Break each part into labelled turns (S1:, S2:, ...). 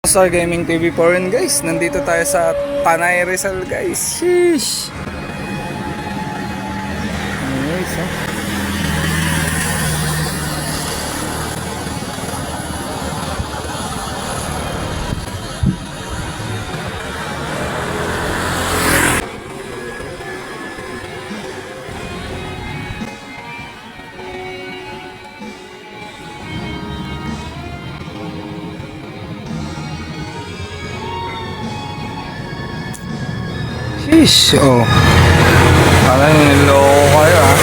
S1: Star Gaming TV po rin guys. Nandito tayo sa Tanay Rizal guys. Sheesh. Anyways, Sheesh, oh. Parang niloko kayo ha.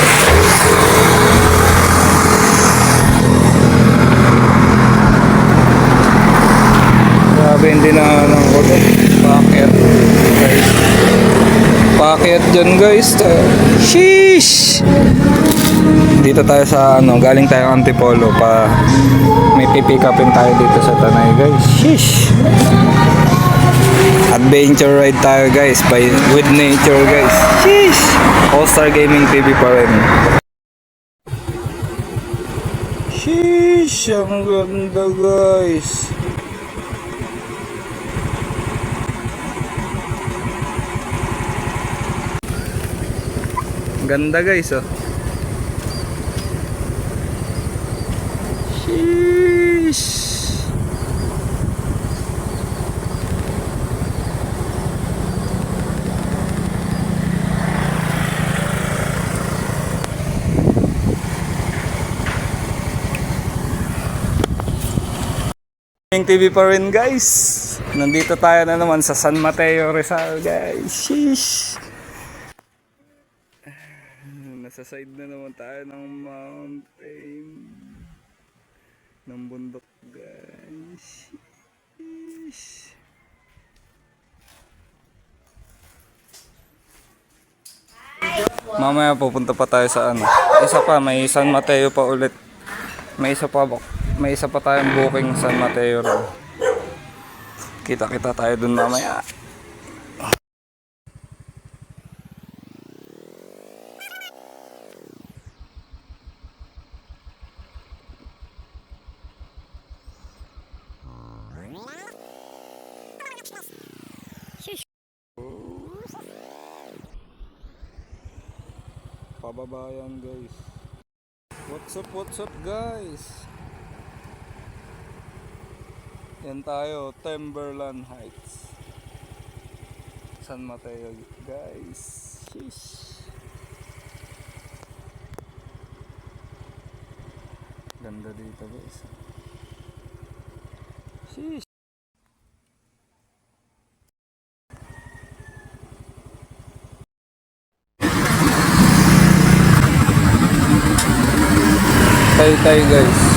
S1: Grabe, hindi na ng kulit. Paket guys. Paket dyan guys. Sheesh. Dito tayo sa galing tayo Antipolo pa. May pipick upin tayo dito sa Tanay guys. Sheesh. Adventure ride tayo guys with nature guys. Sheesh! All Star Gaming TV pa rin. Sheesh! Ang ganda guys. Ganda guys oh. Sheesh! TV pa rin guys. Nandito tayo na naman sa San Mateo Rizal guys. Sheesh. Nasa side na naman tayo ng mountain, ng bundok guys. Sheesh. Mamaya pupunta pa tayo sa isa pa, may San Mateo pa ulit. May isa pa tayong booking San Mateo rin. Kita-kita tayo dun mamaya. Pababayan guys. What's up guys? Yan tayo, Timberland Heights, San Mateo guys. Sheesh. Ganda dito guys. Sheesh. Tay guys.